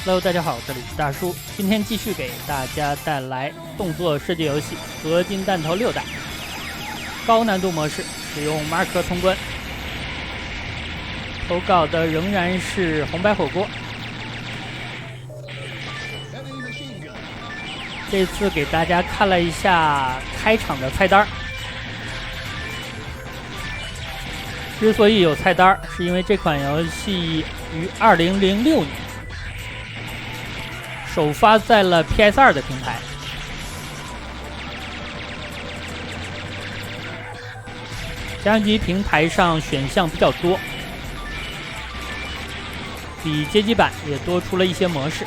Hello， 大家好，这里是大叔。今天继续给大家带来动作射击游戏《合金弹头6代》高难度模式，使用马克通关。投稿的仍然是红白火锅。这次给大家看了一下开场的菜单。之所以有菜单，是因为这款游戏于2006年首发在了 PS2 的平台。家用机平台上选项比较多，比街机版也多出了一些模式，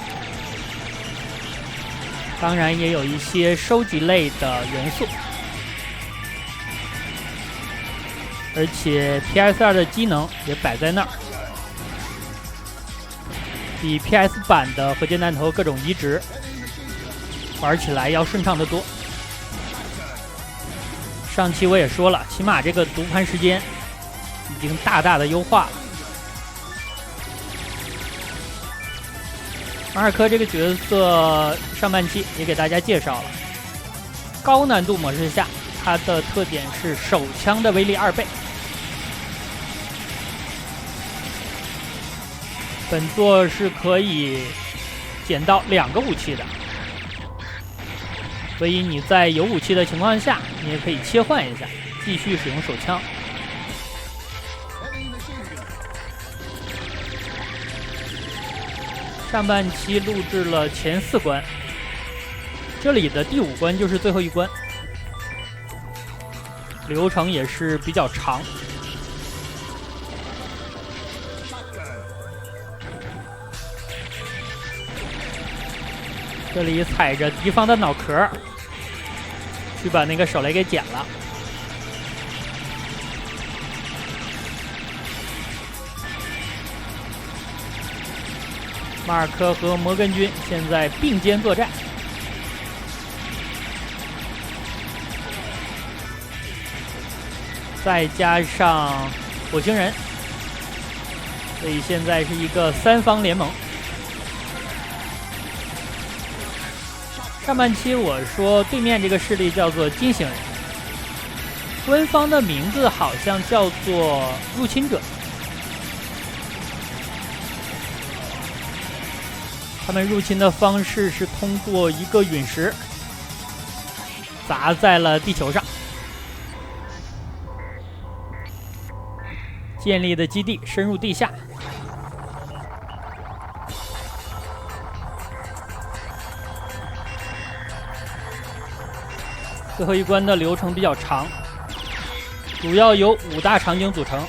当然也有一些收集类的元素。而且 PS2 的机能也摆在那儿，比 PS 版的合金弹头各种移植玩起来要顺畅得多。上期我也说了，起码这个读盘时间已经大大的优化了。马尔科这个角色上半期也给大家介绍了，高难度模式下它的特点是手枪的威力2倍。本作是可以捡到2个武器的，所以你在有武器的情况下，你也可以切换一下，继续使用手枪。上半期录制了前4关，这里的第5关就是最后一关，流程也是比较长。这里踩着敌方的脑壳去把那个手雷给捡了。马尔科和摩根军现在并肩作战，再加上火星人，所以现在是一个3方联盟。上半期我说对面这个势力叫做金星人，官方的名字好像叫做入侵者。他们入侵的方式是通过一个陨石砸在了地球上，建立的基地深入地下。最后一关的流程比较长，主要由5大场景组成。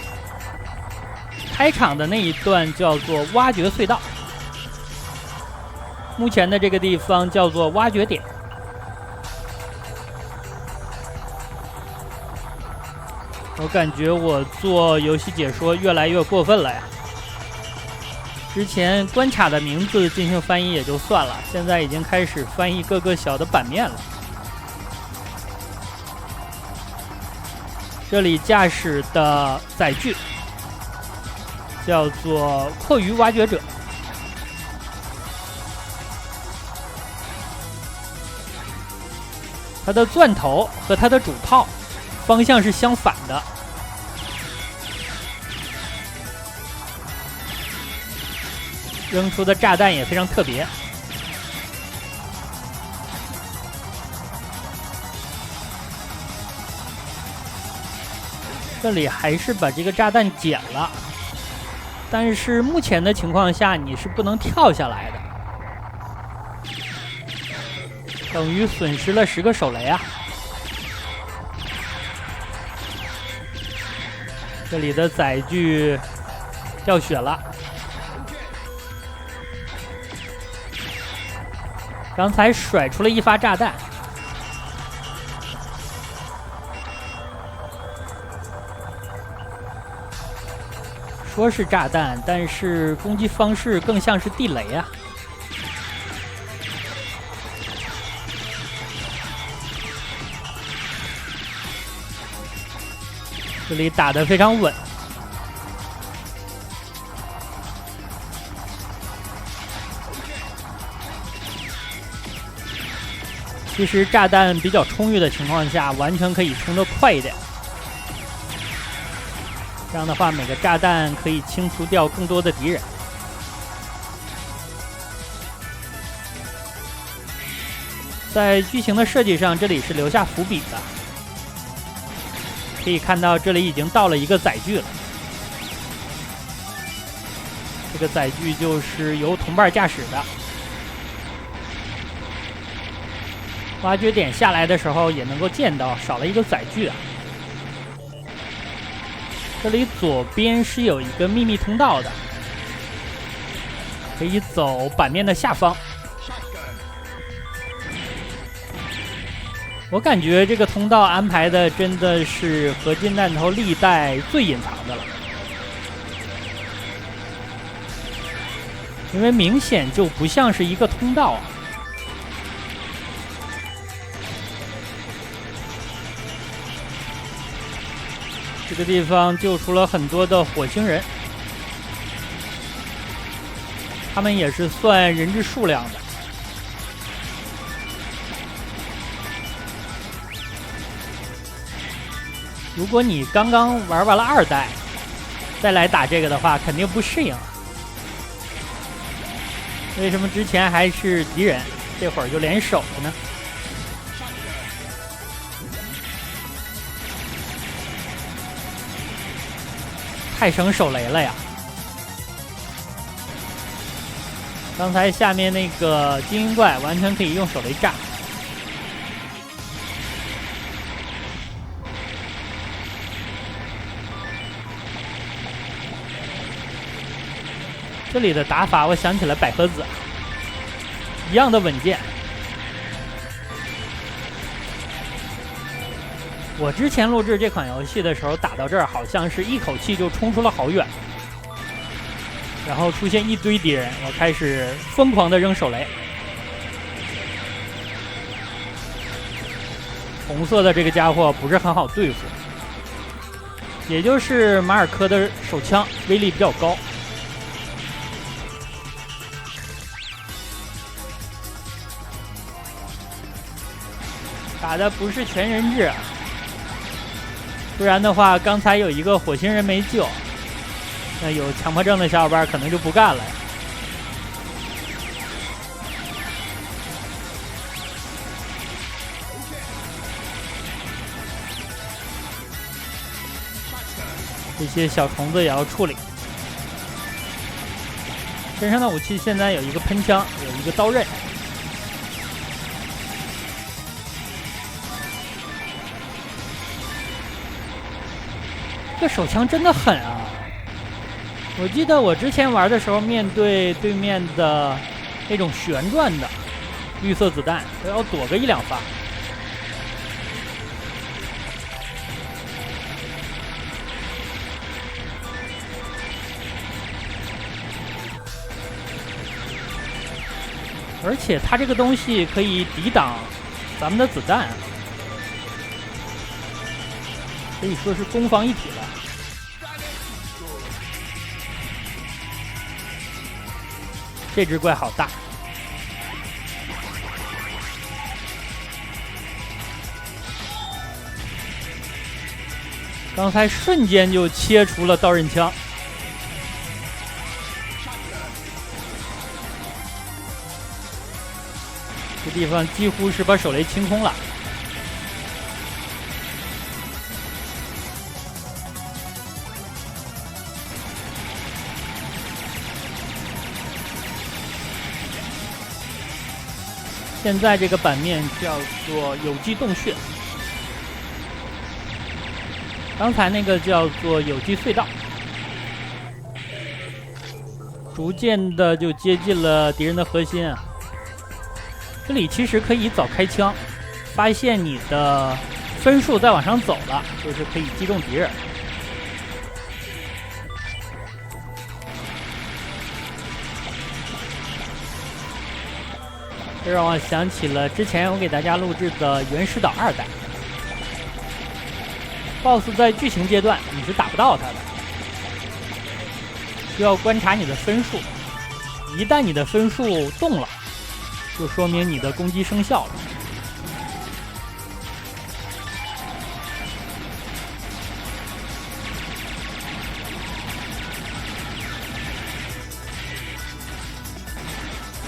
开场的那一段叫做挖掘隧道，目前的这个地方叫做挖掘点。我感觉我做游戏解说越来越过分了呀！之前关卡的名字进行翻译也就算了，现在已经开始翻译各个小的版面了。这里驾驶的载具叫做阔鱼挖掘者，它的钻头和它的主炮方向是相反的，扔出的炸弹也非常特别。这里还是把这个炸弹捡了，但是目前的情况下你是不能跳下来的，等于损失了10个手雷啊！这里的载具掉血了，刚才甩出了一发炸弹。说是炸弹，但是攻击方式更像是地雷啊！这里打得非常稳，其实炸弹比较充裕的情况下，完全可以冲得快一点。这样的话，每个炸弹可以清除掉更多的敌人。在剧情的设计上，这里是留下伏笔的。可以看到，这里已经到了一个载具了。这个载具就是由同伴驾驶的。挖掘点下来的时候也能够见到，少了一个载具啊。这里左边是有一个秘密通道的，可以走版面的下方。我感觉这个通道安排的真的是合金弹头历代最隐藏的了，因为明显就不像是一个通道啊。这个地方救出了很多的火星人，他们也是算人质数量的。如果你刚刚玩完了2代，再来打这个的话，肯定不适应啊。为什么之前还是敌人，这会儿就联手了呢？太省手雷了呀！刚才下面那个精英怪完全可以用手雷炸。这里的打法我想起了百合子，一样的稳健。我之前录制这款游戏的时候，打到这儿好像是一口气就冲出了好远，然后出现一堆敌人，我开始疯狂的扔手雷。红色的这个家伙不是很好对付，也就是马尔科的手枪威力比较高。打的不是全人质，不然的话，刚才有一个火星人没救，那有强迫症的小伙伴可能就不干了。这些小虫子也要处理。身上的武器现在有一个喷枪，有一个刀刃。这手枪真的狠啊！我记得我之前玩的时候，面对对面的那种旋转的绿色子弹，都要躲个1、2发。而且它这个东西可以抵挡咱们的子弹，可以说是攻防一体了。这只怪好大，刚才瞬间就切除了刀刃枪。这地方几乎是把手雷清空了。现在这个版面叫做有机洞穴，刚才那个叫做有机隧道，逐渐的就接近了敌人的核心啊。这里其实可以早开枪，发现你的分数再往上走了，就是可以击中敌人。这让我想起了之前我给大家录制的《原始岛2代》，BOSS 在剧情阶段你是打不到他的，需要观察你的分数。一旦你的分数动了，就说明你的攻击生效了。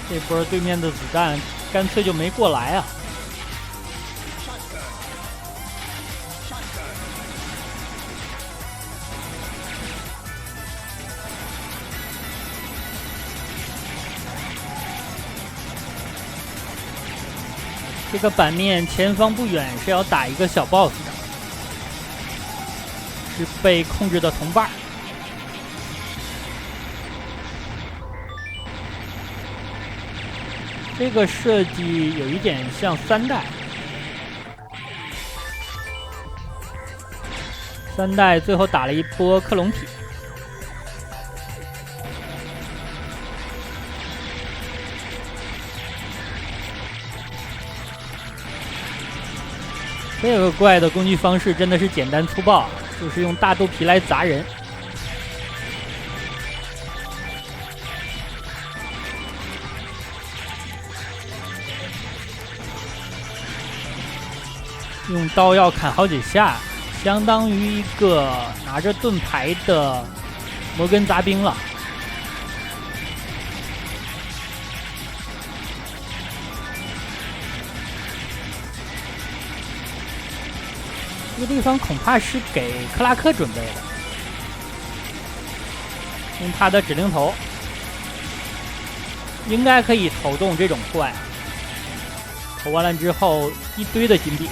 这波对面的子弹干脆就没过来啊！这个版面前方不远是要打一个小 boss 的，是被控制的同伴。这个设计有一点像3代。3代最后打了一波克隆体。这个怪的攻击方式真的是简单粗暴，就是用大肚皮来砸人。用刀要砍好几下，相当于一个拿着盾牌的摩根杂兵了。这个地方恐怕是给克拉克准备的，用他的指令头应该可以投动这种怪，投完了之后一堆的金币。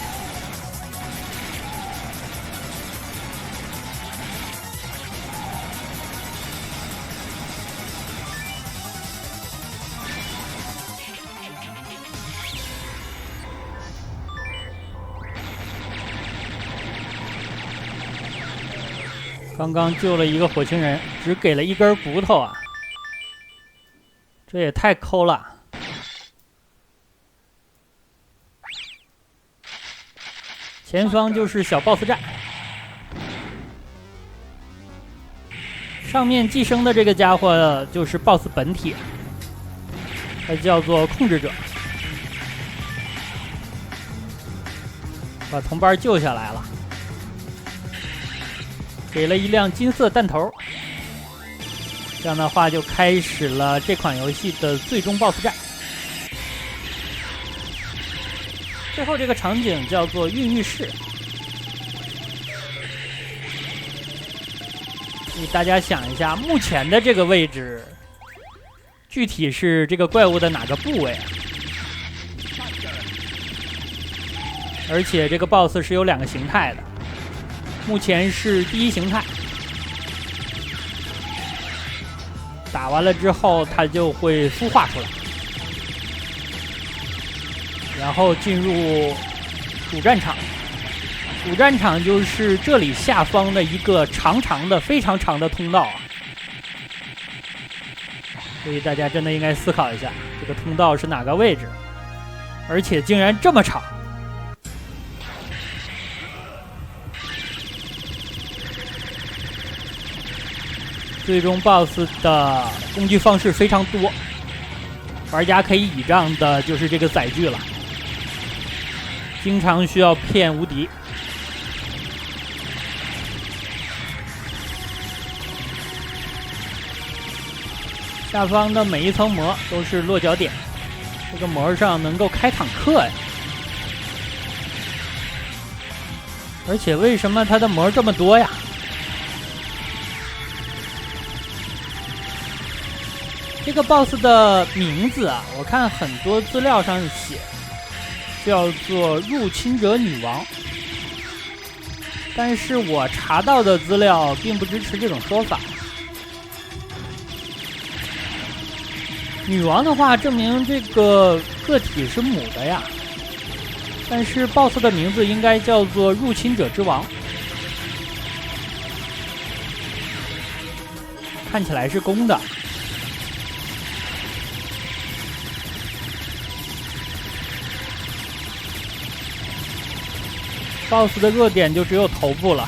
刚刚救了一个火星人，只给了一根骨头啊，这也太抠了。前方就是小 boss 战，上面寄生的这个家伙就是 boss 本体，它叫做控制者，把同伴救下来了。给了一辆金色弹头，这样的话就开始了这款游戏的最终 BOSS 战。最后这个场景叫做孕育室，大家想一下，目前的这个位置具体是这个怪物的哪个部位啊？而且这个 BOSS 是有2个形态的。目前是第1形态，打完了之后它就会孵化出来，然后进入主战场。主战场就是这里下方的一个长长的、非常长的通道，所以大家真的应该思考一下，这个通道是哪个位置，而且竟然这么长。最终 BOSS 的攻击方式非常多，玩家可以倚仗的就是这个载具了，经常需要骗无敌。下方的每一层膜都是落脚点，这个膜上能够开坦克呀！而且为什么它的膜这么多呀？这个 BOSS 的名字啊，我看很多资料上写叫做入侵者女王，但是我查到的资料并不支持这种说法。女王的话，证明这个个体是母的呀，但是 BOSS 的名字应该叫做入侵者之王，看起来是公的。BOSS 的弱点就只有头部了。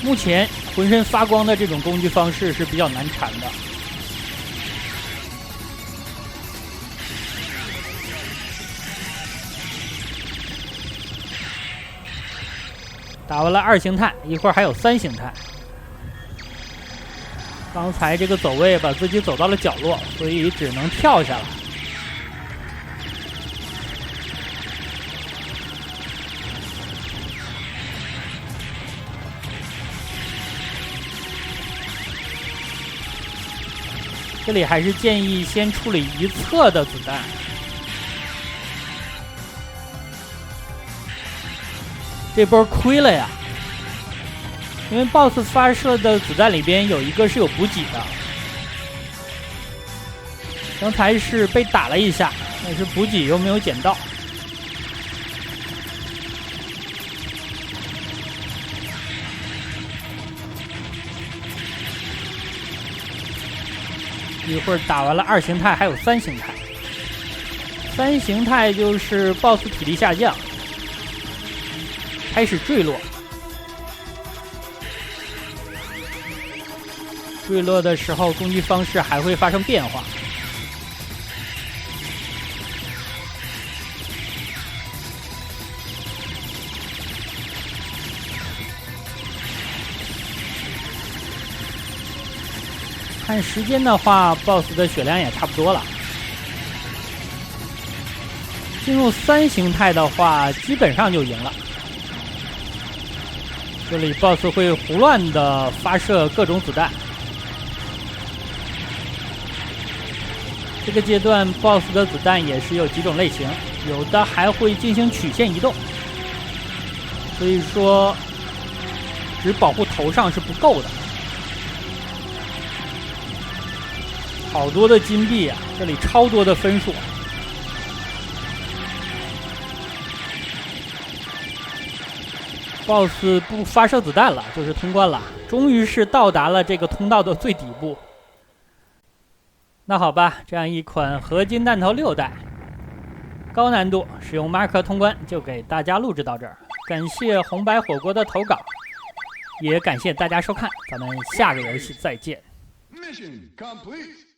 目前浑身发光的这种攻击方式是比较难缠的。打完了2形态，一会儿还有3形态。刚才这个走位把自己走到了角落，所以只能跳下来。这里还是建议先处理一侧的子弹。这波亏了呀，因为 BOSS 发射的子弹里边有一个是有补给的。刚才是被打了一下，但是补给又没有捡到。一会儿打完了2形态，还有3形态。3形态就是 BOSS 体力下降，开始坠落。坠落的时候，攻击方式还会发生变化。看时间的话 ，BOSS 的血量也差不多了。进入3形态的话，基本上就赢了。这里 BOSS 会胡乱的发射各种子弹。这个阶段 BOSS 的子弹也是有几种类型，有的还会进行曲线移动。所以说，只保护头上是不够的。好多的金币啊！这里超多的分数。BOSS 不发射子弹了，就是通关了。终于是到达了这个通道的最底部。那好吧，这样一款合金弹头6代，高难度，使用 Mark 通关，就给大家录制到这儿。感谢红白火锅的投稿，也感谢大家收看，咱们下个游戏再见。Mission complete.